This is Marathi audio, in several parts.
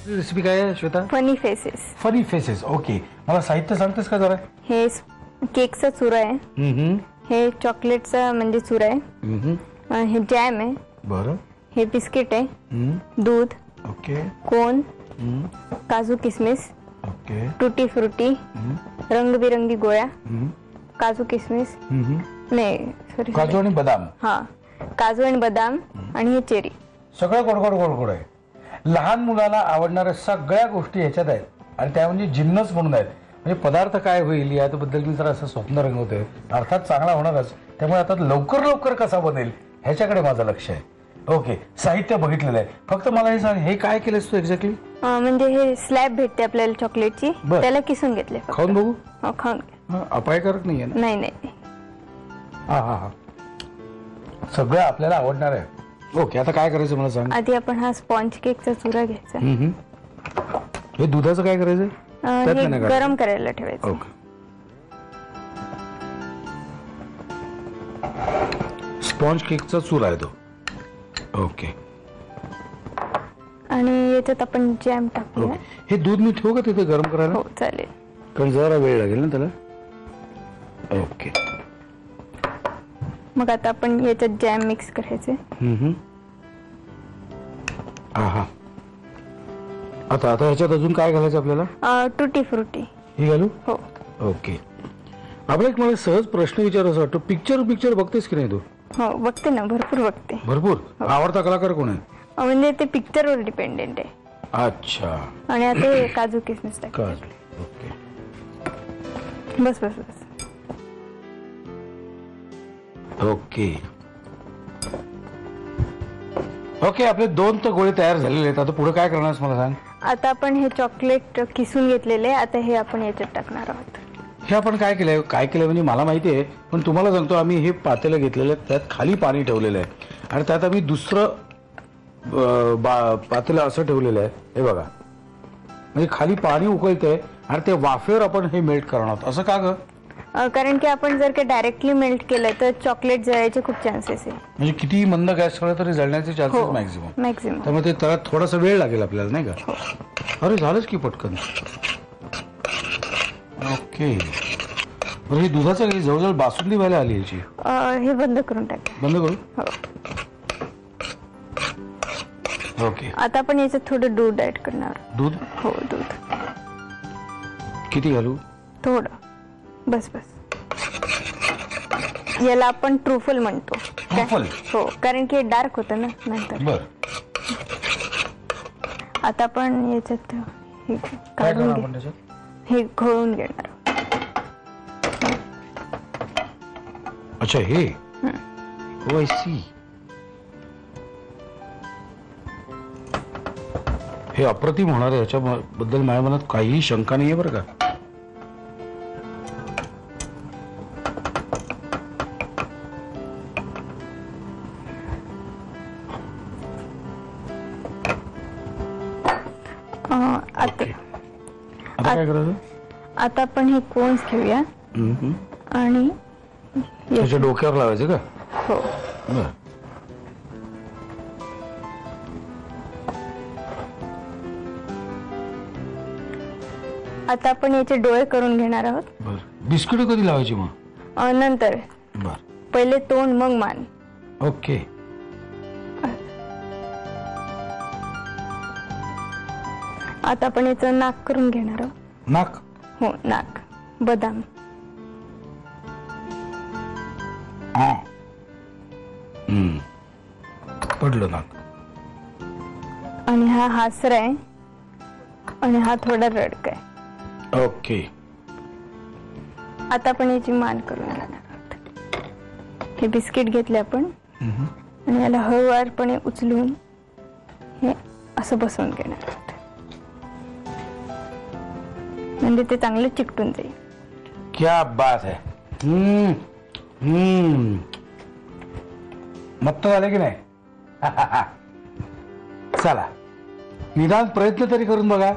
रेसिपी काय आहे Shweta? Funny faces. Funny faces. Okay, मला साहित्य सांगतेस का जरा? हे केकचा चुरा आहे. हे चॉकलेटचा म्हणजे चुरा आहे. हे जॅम आहे. बरं. हे बिस्किट आहे. दूध. ओके. कोन. काजू किसमिस. ओके. टूटी फ्रुटी. रंगबिरंगी गोळ्या. काजू किसमिस नाही सॉरी काजू आणि बदाम. हा, काजू आणि बदाम आणि हे चेरी. सगळं गोड गोड गोड गोड आहे. लहान मुलाला आवडणाऱ्या सगळ्या गोष्टी ह्याच्यात आहेत आणि त्या म्हणजे जिन्नस म्हणून आहेत. म्हणजे पदार्थ काय होईल याबद्दल मी जरा असं स्वप्न रंगवतोय. अर्थात चांगला होणारच, त्यामुळे आता लवकर लवकर कसा बनेल ह्याच्याकडे माझं लक्ष आहे. ओके, साहित्य बघितलेलं आहे. फक्त मला हे सांग, हे काय केलंस तू एक्झॅक्टली? म्हणजे हे स्लॅब भेटते आपल्याला चॉकलेटची, त्याला किसून घेतले. खाऊन बघू. खाऊन घ्या. अपायकारक नाहीये ना? नाही नाही. हा हा हा, सगळं आपल्याला आवडणार आहे. ओके, आता काय करायचं मला सांग. आधी आपण हा स्पॉन्ज केकचा चुरा घ्यायचा. हे दुधाचं काय करायचं? हे गरम करायला ठेवायचं. ओके. स्पॉन्ज केकचा चुरा आहे तो. ओके. आणि याच्यात आपण जॅम टाकूया. हे दूध मी ठेवू का तिथे गरम करायला? हो चालेल. कारण जरा वेळ लागेल ना त्याला. ओके. मग आता आपण याच्यात जॅम मिक्स करायचे. हा. आता आता ह्याच्यात अजून काय घालायचं आपल्याला? टूटी फ्रुटी. हे घालू? हो. ओके. आपला एक मला सहज प्रश्न विचारायचा वाटतो. पिक्चर बघतेस की नाही तू? हो बघते ना, भरपूर बघते. भरपूर. आवडता कलाकार कोण आहे? म्हणजे ते पिक्चरवर डिपेंडेंट आहे. अच्छा. आणि आता हे काजू किसमिस टाक. काजू. ओके. बस बस बस. ओके ओके, आपले 2 तर गोळे तयार झालेले आहेत. आता पुढे काय करणार मला सांग. आता आपण हे चॉकलेट किसून घेतलेले, आता हे आपण याच्यात टाकणार आहोत. हे आपण काय केलंय म्हणजे मला माहिती आहे, पण तुम्हाला सांगतो, आम्ही हे पातेलं घेतलेलं आहे, त्यात खाली पाणी ठेवलेलं आहे आणि त्यात आम्ही दुसरं पातेलं असं ठेवलेलं आहे. हे बघा, म्हणजे खाली पाणी उकळतंय आणि ते वाफेवर आपण हे मेल्ट करणार आहोत. असं का ग? कारण की आपण जर का डायरेक्टली मेल्ट केलं तर चॉकलेट जळायचे खूप चान्सेस आहे. म्हणजे किती मंद गॅस ठेवलं तरी जळण्याचे चान्सेस मॅक्झिमम. त्यामुळे ते त्याला थोडासा वेळ लागेल आपल्याला, नाही का? अरे झालंच की पटकन. ओके. हे दुधाचं काही जवळजवळ बासुंदी व्हायला आली याची. हे बंद करून टाक. बंद करू? हो. ओके. आता आपण याच्यात थोडं दूध ऍड करणार. दूध? हो, दूध. किती घालू? थोडं. बस बस. याला आपण ट्रुफल म्हणतो. ट्रुफल? हो, कारण की डार्क होतं ना नंतर. बर. आता आपण याच्यात हे काय काढून करणार आपण त्याच्यात? हे घोळून घेणार. अच्छा, हे. ओ आय सी. हे अप्रतिम होणार आहे. याच्याबद्दल माझ्या मनात काहीही शंका नाहीये बरं का. आता काय करायचं? आता आपण हे कोन्स घेऊया आणि त्याच्या डोक्यावर लावायचं का? हो. बर. आता आपण याचे डोळे करून घेणार आहोत. बर. बिस्किट कधी लावायची मग? नंतर. बर. पहिले तोंड मग मान. ओके. आता आपण याचं नाक करून घेणार आहोत. नाक? हो, नाक. बदाम. पडलं नाक. आणि हा हासरा आहे आणि हा थोडा रडका आहे. ओके. आता आपण याची मान करून घेणार आहोत. हे बिस्किट घेतले आपण आणि याला हळूवारपणे उचलून हे असं बसवून घेणार आहोत, म्हणजे ते चांगलं चिकटून जाईल. क्या बात है. मत्त झाले की नाही? चला, निदान प्रयत्न तरी करून बघा.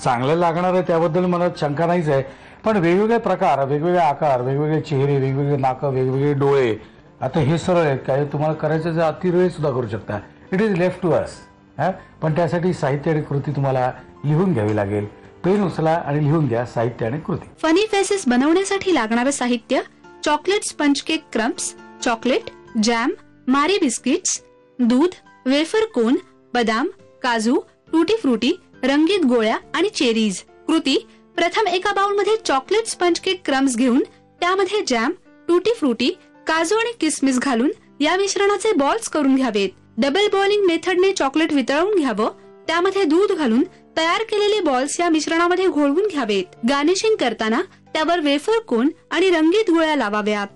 चांगलं लागणार आहे त्याबद्दल मनात शंका नाहीच आहे. पण वेगवेगळे प्रकार, वेगवेगळे आकार, वेगवेगळे चेहरे, वेगवेगळे नाक, वेगवेगळे डोळे आता हे सरळ आहे, काय तुम्हाला करायचं जर अतिरेळ सुद्धा करू शकता. It is left to us. पण त्यासाठी साहित्य आणि कृती तुम्हाला लिहून घ्यावी लागेल. पेन उचला आणि लिहून घ्या साहित्य आणि कृती. फनी फेसेस बनवण्यासाठी लागणारं साहित्य: chocolate sponge cake crumbs, chocolate, jam, Marie biscuits, दूध, वेफर कोन, बदाम, काजू, टूटी फ्रुटी, रंगीत गोळ्या आणि चेरीज. कृती: प्रथम एका बाउलमध्ये चॉकलेट स्पंज केक क्रम्स घेऊन त्यामध्ये जॅम, टूटी फ्रुटी, काजू आणि किसमिस घालून या मिश्रणाचे बॉल्स करून घ्यावेत. डबल बॉइलिंग मेथडने चॉकलेट वितळवून घ्यावं. त्यामध्ये दूध घालून तयार केलेले बॉल्स या मिश्रणामध्ये घोळवून घ्यावेत. गार्निशिंग करताना त्यावर वेफर कोन आणि रंगीत गोळ्या लावाव्यात.